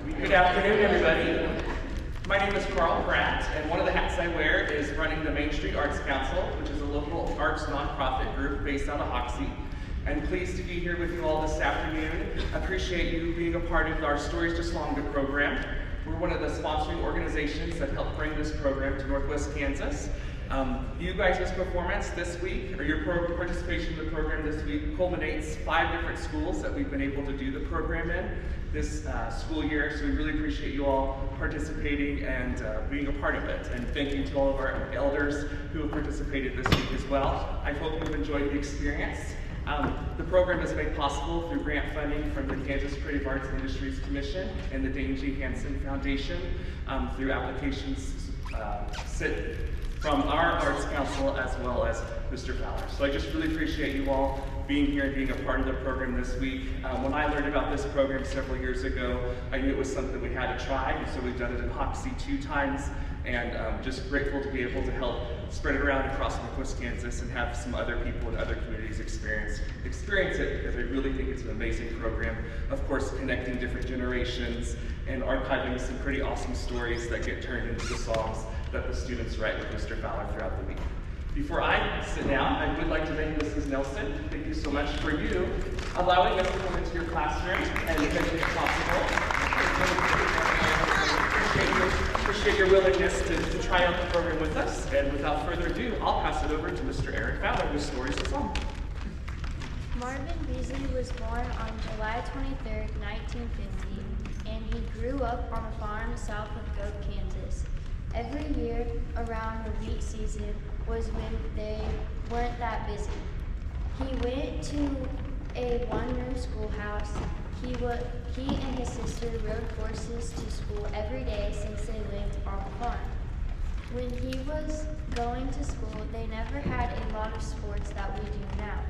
Good afternoon, everybody. My name is Carl Pratt, and one of the hats I wear is running the Main Street Arts Council, which is a local arts nonprofit group based out of Hoxie. I'm pleased to be here with you all this afternoon. I appreciate you being a part of our Stories Just Longer program. We're one of the sponsoring organizations that helped bring this program to Northwest Kansas. You guys' performance this week, or your participation in the program this week, culminates 5 different schools that we've been able to do the program in this school year. So we really appreciate you all participating and being a part of it. And thank you to all of our elders who have participated this week as well. I hope you've enjoyed the experience. The program is made possible through grant funding from the Kansas Creative Arts and Industries Commission and the Dane Hansen Foundation through applications from our Arts Council as well as Mr. Fowler. So I just really appreciate you all being here and being a part of the program this week. When I learned about this program several years ago, I knew it was something we had to try, and so we've done it in Hoxie 2 times, and just grateful to be able to help spread it around across Northwest Kansas and have some other people in other communities experience it, because I really think it's an amazing program. Of course, connecting different generations and archiving some pretty awesome stories that get turned into the songs that the students write with Mr. Fowler throughout the week. Before I sit down, I would like to thank Mrs. Nelson. Thank you so much for you allowing us to come into your classroom and make it possible. Appreciate your willingness to try out the program with us. And without further ado, I'll pass it over to Mr. Eric Fowler, whose stories is on. Marvin Beesley was born on July 23, 1950, and he grew up on a farm south of Goetz, Kansas. Every year around the wheat season was when they weren't that busy. He went to a one-room schoolhouse. He and his sister rode horses to school every day since they lived on the farm. When he was going to school, they never had a lot of sports that we do now.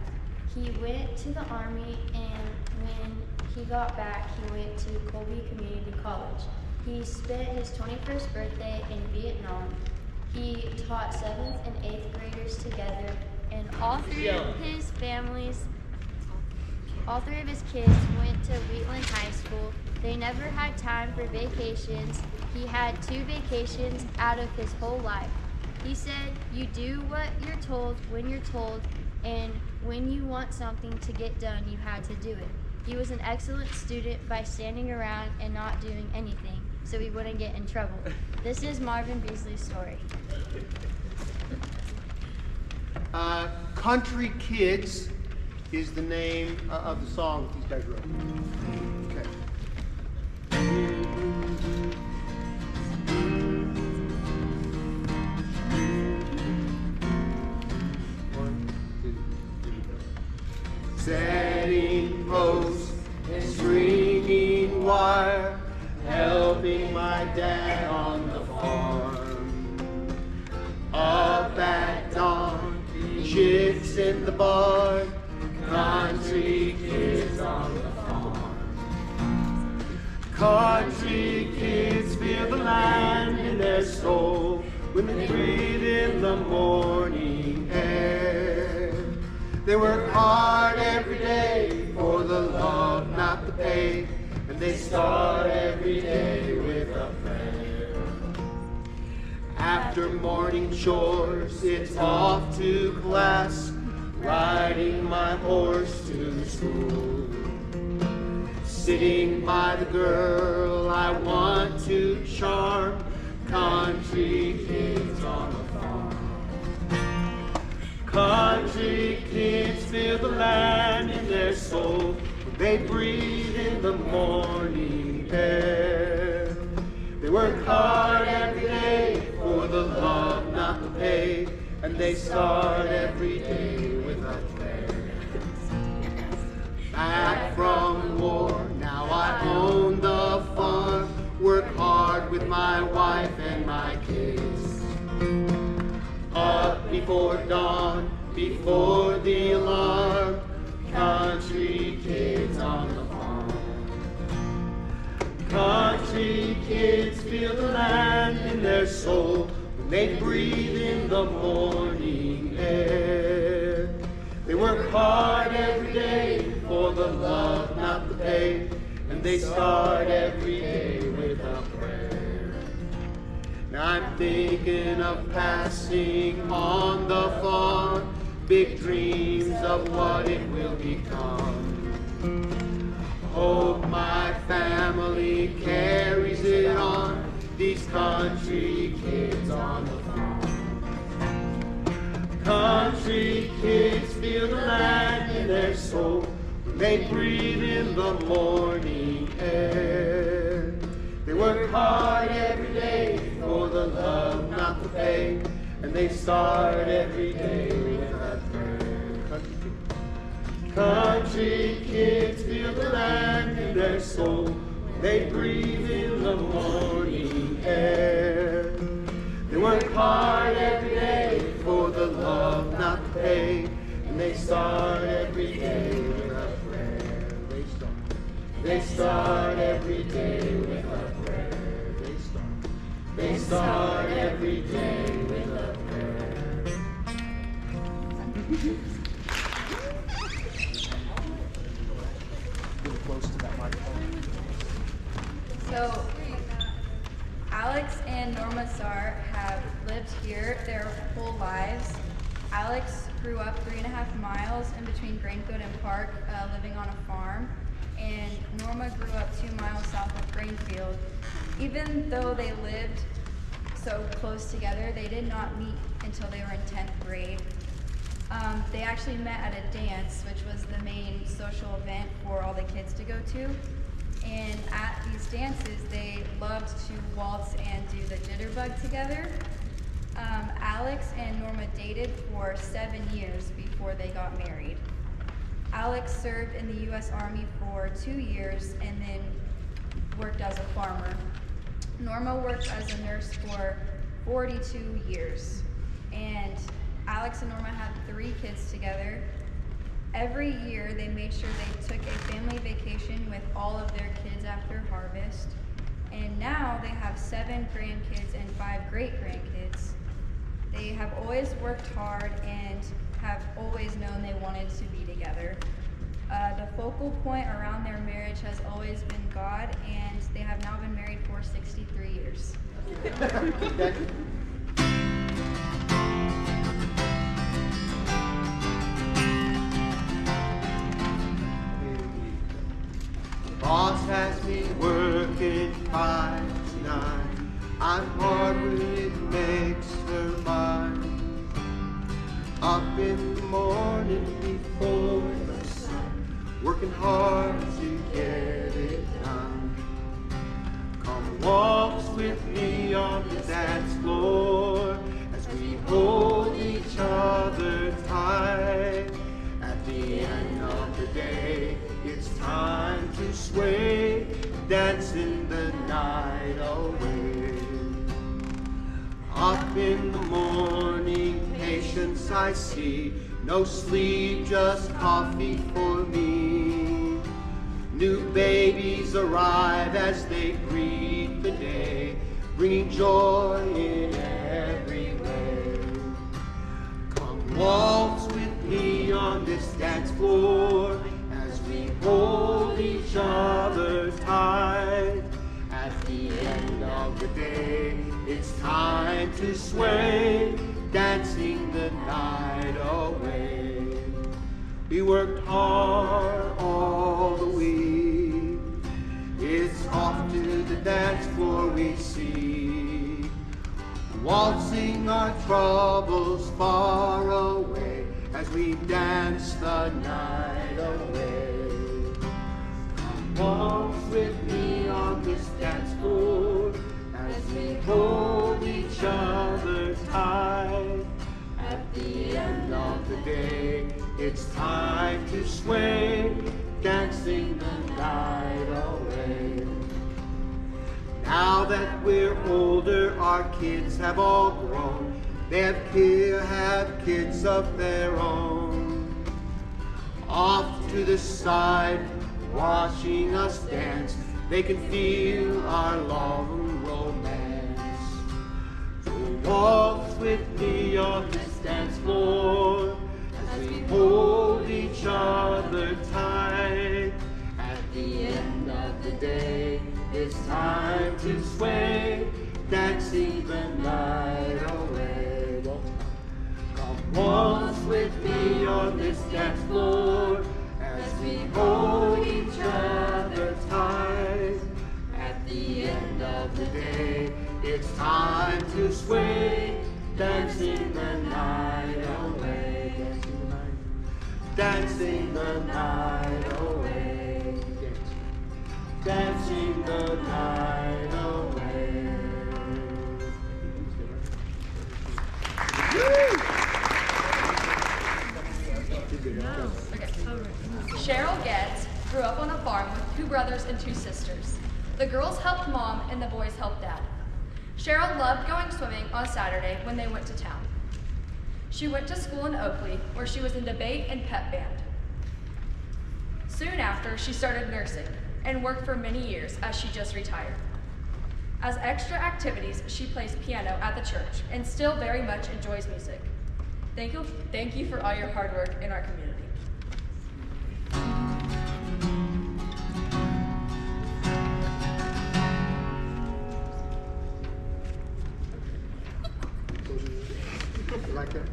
He went to the Army, and when he got back, he went to Colby Community College. He spent his 21st birthday in Vietnam. He taught 7th and 8th graders together, and all three of his kids went to Wheatland High School. They never had time for vacations. He had 2 vacations out of his whole life. He said, "You do what you're told when you're told, and when you want something to get done, you had to do it." He was an excellent student by standing around and not doing anything, so he wouldn't get in trouble. This is Marvin Beesley's story. Country Kids is the name of the song that these guys wrote. Okay. Setting posts and stringing wire, helping my dad on the farm. Up at dawn, chicks in the barn, country kids on the farm. Country kids feel the land in their soul when they breathe in the morning air. They work hard every day for the love, not the pay, and they start every day with a prayer. After morning chores, it's off to class, riding my horse to school. Sitting by the girl I want to charm, country kids on the farm. Country kids feel the land in their soul when they breathe in the morning air. They work hard every day for the love, not the pay, and they start every day with a prayer. Back from war, now I own the farm, work hard with my wife and my kids. Up before dawn, before the alarm, country kids on the farm. Country kids feel the land in their soul when they breathe in the morning air. They work hard every day for the love, not the pay, and they start every day Now I'm thinking of passing on the farm, big dreams of what it will become. Hope my family carries it on, these country kids on the farm. Country kids feel the land in their soul when they breathe in the morning air. They work hard every day for the love, not the pay, and they start every day with a prayer. Country kids feel the land in their soul when they breathe in the morning air. They work hard every day for the love, not the pay, and they start every day with a prayer. They start every day with a prayer. They start every day with a prayer. Really close to that microphone. So, Alex and Norma Zerr have lived here their whole lives. Alex grew up 3.5 miles in between Grainfield and Park, living on a farm, and Norma grew up 2 miles south of Grainfield. Even though they lived so close together, they did not meet until they were in 10th grade. They actually met at a dance, which was the main social event for all the kids to go to. And at these dances, they loved to waltz and do the jitterbug together. Alex and Norma dated for 7 years before they got married. Alex served in the U.S. Army for 2 years and then worked as a farmer. Norma worked as a nurse for 42 years. And Alex and Norma had 3 kids together. Every year, they made sure they took a family vacation with all of their kids after harvest. And now they have 7 grandkids and 5 great-grandkids. They have always worked hard and have always known they wanted to be together. The focal point around their marriage has always been God, and they have now been married for 63 years. Boss has me working 5 to 9. I'm hard when it makes her mine. Up in the morning before the sun, working hard to get it done. Come walks with me on the dance floor as we hold each other tight. At the end of the day, it's time to sway, dancing the night away. Up in the morning, patience I see, no sleep, just coffee for me. New babies arrive as they greet the day, bringing joy in every way. Come waltz with me on this dance floor as we hold each other tight. At the end of the day, it's time to sway, dancing the night away. We worked hard all the week. It's off to the dance floor we see, waltzing our troubles far away as we dance the night away. Come waltz with me on this dance floor as we hold each other tight. At the end of the day, it's time to sway, dancing the night away. Now that we're older, our kids have all grown. They have kids of their own. Off to the side, watching us dance, they can feel our long romance. So waltz with me on this dance floor as we hold each other tight. At the end of the day, it's time to sway, dancing the night away. Come waltz with me on this dance floor as we hold each other tight. At the end of the day, it's time to sway, dancing the night away. Dancing the night away. Dancing the night away. Cheryl Goetz grew up on a farm with 2 brothers and 2 sisters. The girls helped mom and the boys helped dad. Cheryl loved going swimming on Saturday when they went to town. She went to school in Oakley, where she was in debate and pep band. Soon after, she started nursing and worked for many years as she just retired. As extra activities, she plays piano at the church and still very much enjoys music. Thank you for all your hard work in our community. You like that?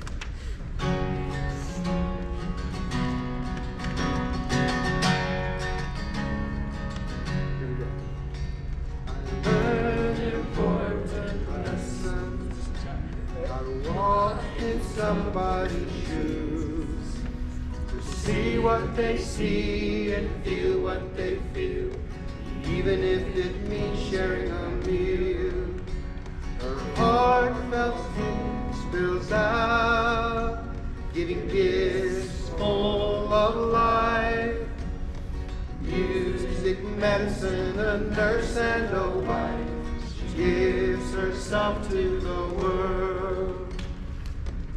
Here we go. I learned important lessons. I walk in somebody's shoes to see what they see and feel what they feel, even if it means sharing a meal. Her heartfelt spills out, giving gifts full of life. Music, medicine, a nurse and a wife. She gives herself to the world.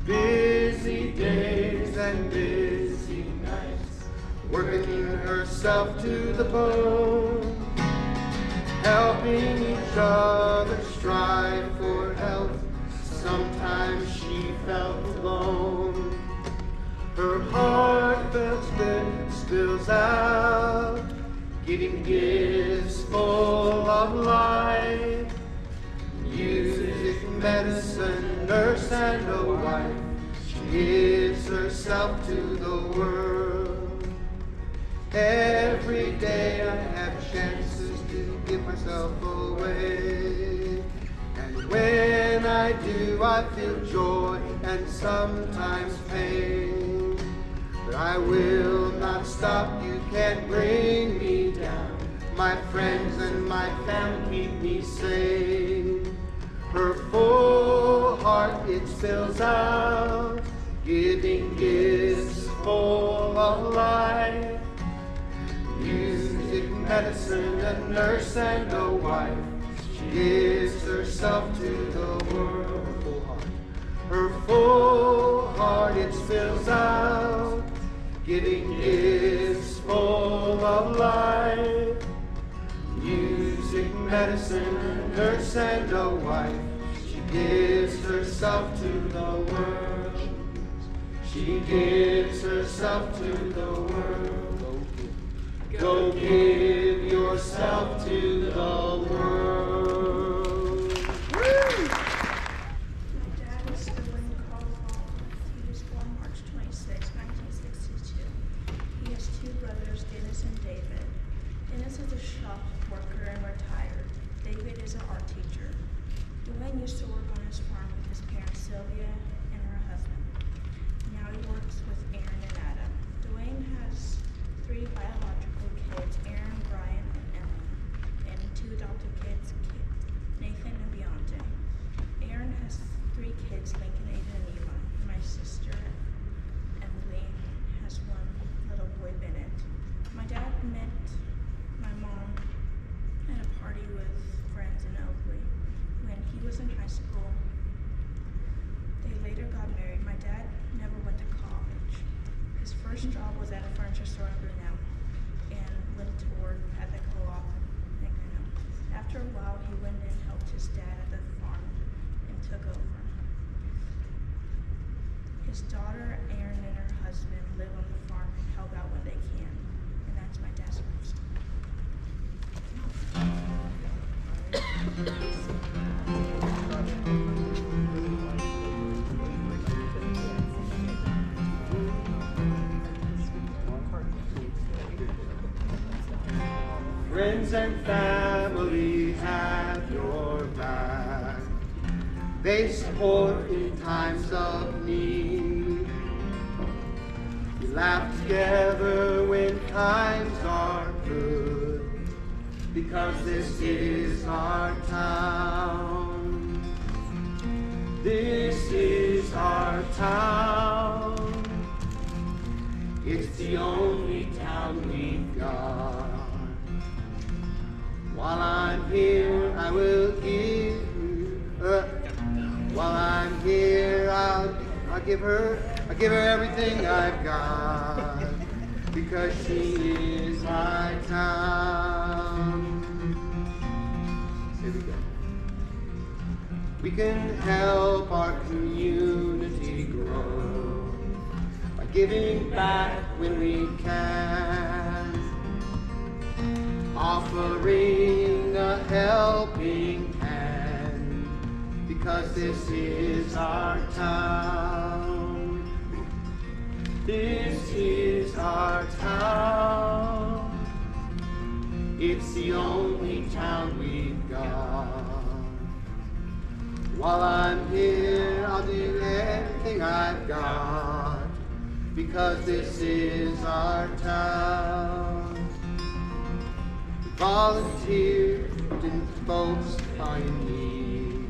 Busy days and busy nights, working herself to the bone, helping each other strive for health. Sometimes she felt alone. Her heartfelt spills out, giving gifts full of life. Music, medicine, nurse, and a wife. She gives herself to the world. Every day I have chances to give myself away. And when I do, I feel joy and sometimes pain. But I will not stop, you can't bring me down. My friends and my family keep me safe. Her full heart, it spills out, giving gifts full of life. Music, medicine, a nurse and a wife. She gives herself to the world. Her full heart, it spills out, giving gifts full of life. Music, medicine, a nurse and a wife. She gives herself to the world. She gives herself to the world. Go give yourself to the world. Woo! My dad is Duane. He was born March 26, 1962. He has 2 brothers, Dennis and David. Dennis is a shop worker and retired. David is an art teacher. Duane used to work on his farm with his parents Sylvia and her husband. Now he works with Aaron and Adam. Duane has 3 biological kids, Aaron, Brian, and Emily, and 2 adopted kids, Nathan and Beyonce. Aaron has 3 kids, Lincoln, Aiden, and Eva. My sister, Emily, has 1 little boy, Bennett. My dad met my mom at a party with friends in Oakley when he was in high school. They later got married. My dad never went to college. His first job was at a furniture store in Grinnell and went to work at the co-op in Grinnell. After a while, he went and helped his dad at the farm and took over. His daughter, Erin, and her husband live on the farm and help out when they can. And that's my dad's story. Friends and family have your back. They support in times of need. We laugh together when times are good, because this is our town. This is our town. It's the only town we've got. While I'm here, I will give her. While I'm here, I'll give her everything I've got, because she is my town. Here we go. We can help our community grow by giving back when we can, offering a helping hand, because this is our town. This is our town. It's the only town we've got. While I'm here, I'll do everything I've got, because this is our town. We volunteered in folks find need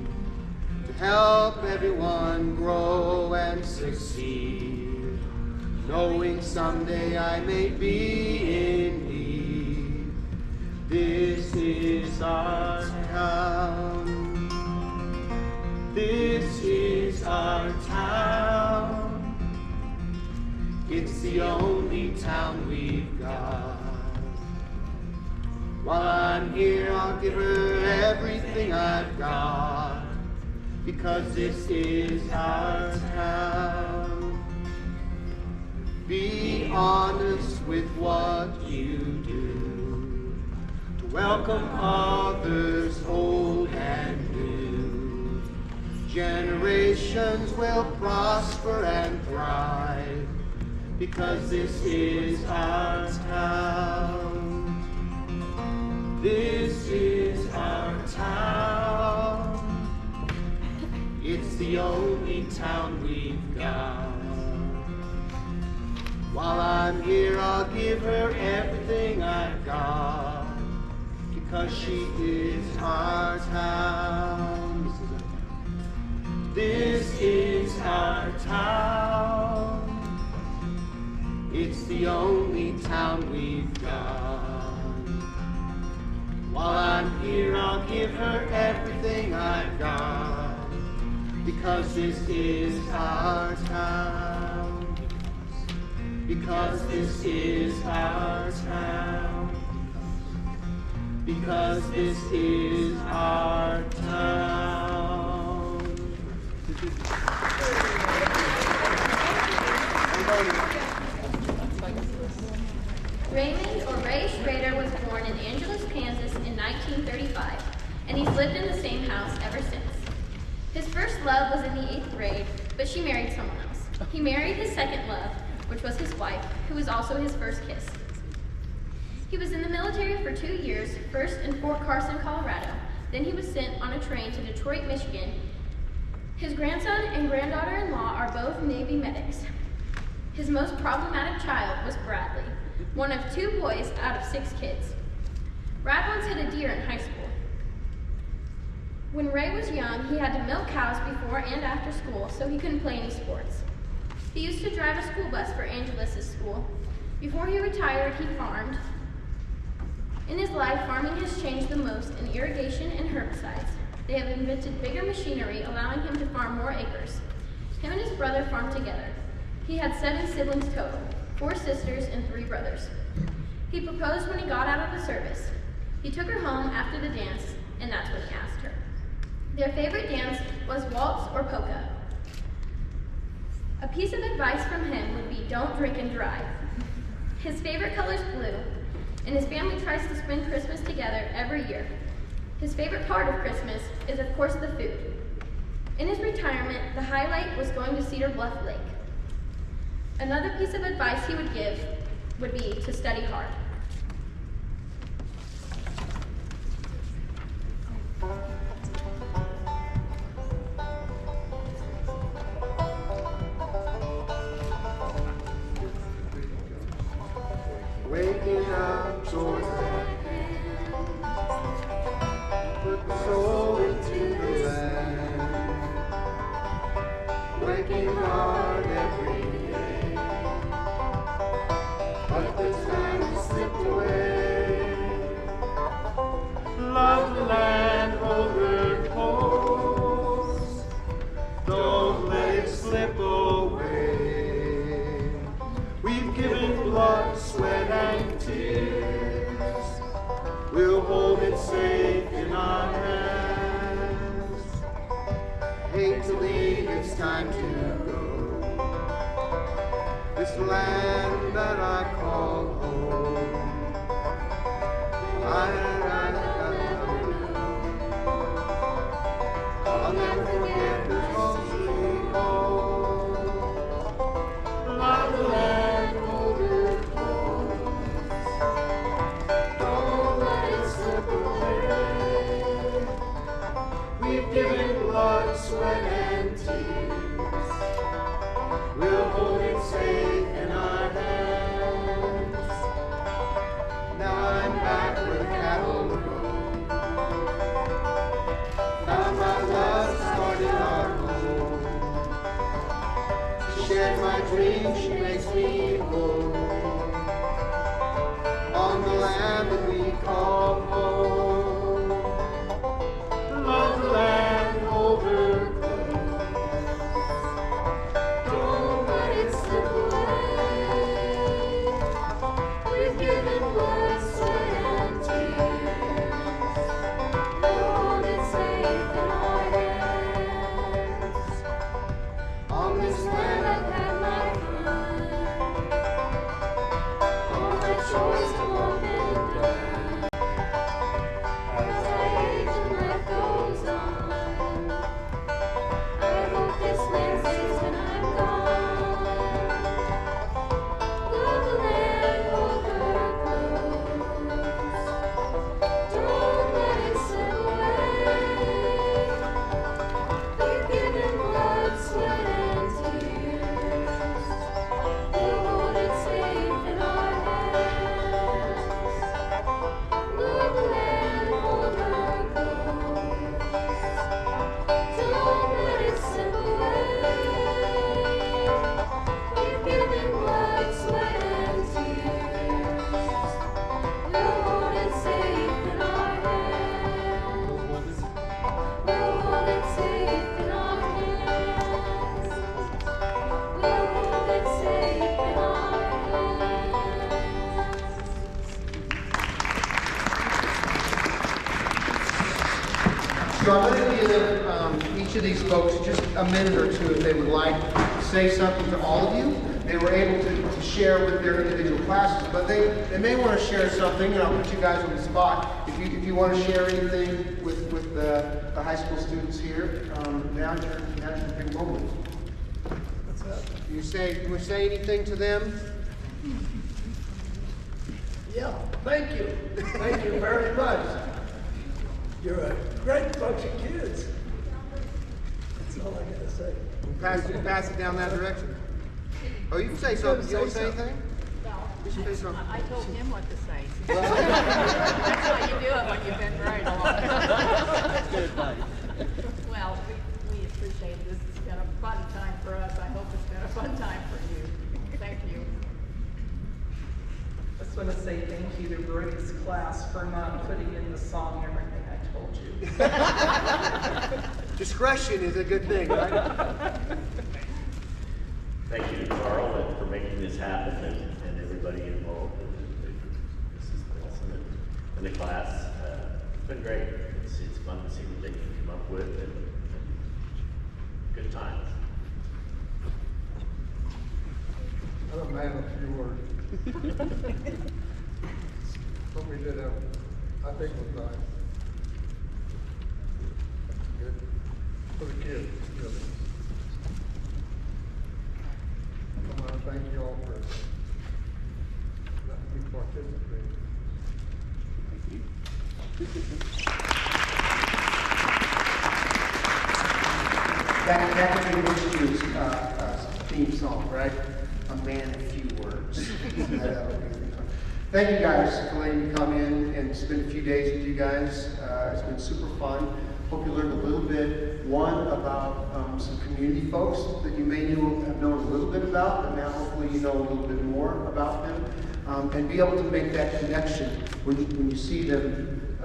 to help everyone grow and succeed, knowing someday I may be in need. This is our town. This is our town. It's the only town we've got. While I'm here, I'll give her everything I've got, because this is our town. Be honest with what you do, to welcome others, old and new. Generations will prosper and thrive, because this is our town. This is our town. It's the only town we've got. While I'm here, I'll give her everything I've got, because she is our town. This is our town. It's the only town we've got. While I'm here, I'll give her everything I've got, because this is our town. Because this is our town. Because this is our town. Raymond, or Ray Schroeder, was born in Angeles, Kansas in 1935, and he's lived in the same house ever since. His first love was in the 8th grade, but she married someone else. He married his second love, which was his wife, who was also his first kiss. He was in the military for 2 years, first in Fort Carson, Colorado. Then he was sent on a train to Detroit, Michigan. His grandson and granddaughter-in-law are both Navy medics. His most problematic child was Bradley, one of 2 boys out of 6 kids. Brad once hit a deer in high school. When Ray was young, he had to milk cows before and after school, so he couldn't play any sports. He used to drive a school bus for Angeles' school. Before he retired, he farmed. In his life, farming has changed the most in irrigation and herbicides. They have invented bigger machinery, allowing him to farm more acres. Him and his brother farmed together. He had 7 siblings total, 4 sisters and 3 brothers. He proposed when he got out of the service. He took her home after the dance, and that's when he asked her. Their favorite dance was waltz or polka. A piece of advice from him would be, don't drink and drive. His favorite color is blue, and his family tries to spend Christmas together every year. His favorite part of Christmas is, of course, the food. In his retirement, the highlight was going to Cedar Bluff Lake. Another piece of advice he would give would be to study hard. waking up towards that hand. Put the soul into the land, working hard every day. But the time has slipped away. Love the land over coast. Don't let it slip away. We've given blood, sweat, and tears. We'll hold it safe in our hands. Hate to leave, it's time to go. This land that I call home. I'll never forget this home sweet home. Love the land over coast. Don't let it slip away. We've given blood, sweat, and tears. We'll hold it safe in our hands. Now I'm back where cattle grow. Found my love, started our home. She shared my dreams, she makes me whole. On the land that we call home. Love the land over coast. Don't let it slip away. We've given blood, sweat, and tears. We'll hold it safe in our hands. On this land I've had my fun. All my chores come up and done. As I age and life goes on, I hope this land stays when I'm gone. Love the land over close. Don't let it slip away. We've given blood, sweat, and tears. We'll hold it safe in our hands. Love the land over close. Don't let it slip away. We've given blood, sweat, and tears. We'll hold it safe in our hands. We'll hold it safe in our hands. We'll hold it safe in our So I'm going to give each of these folks just a minute or two if they would like to say something to all of you. They were able to share with their individual classes, but they may want to share something, and I'll put you guys on the spot. If you want to share anything with the high school students here, now's your big moment. You want to say anything to them? Yeah, thank you. Thank you very much. You're a great bunch of kids. That's all I gotta say. Pass it down that direction. Oh, you can say something. You want to say anything? You should say something. I told him what to say. That's how you do it when you've been married a long time. Good, buddy. Well, we appreciate it. This has been a fun time for us. I hope it's been a fun time for you. Thank you. I just want to say thank you to Brooke's class for not putting in the song everything I told you. Discretion is a good thing, right? Thank you to Carl for making this happen and everybody involved. This is awesome. And the class, it's been great. It's fun to see what they can come up with and good times. I'm a man of few words. What we did, I think was nice. Good for the kids, really. I want to thank you all for letting me participate. That could be Rich Hughes' theme song, right? A man of few words. Thank you guys for letting me come in and spend a few days with you guys. It's been super fun. Hope you learned a little bit, one, about some community folks that you may have known a little bit about, but now hopefully you know a little bit more about them. And be able to make that connection when you see them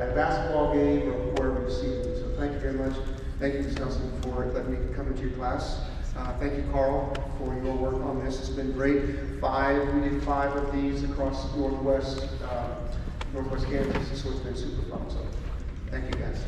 at a basketball game or wherever you see them. So thank you very much. Thank you, Ms. Nelson, for letting me come into your class. Thank you, Carl, for your work on this. It's been great. We did 5 of these across Northwest Kansas, so it's been super fun. So thank you, guys.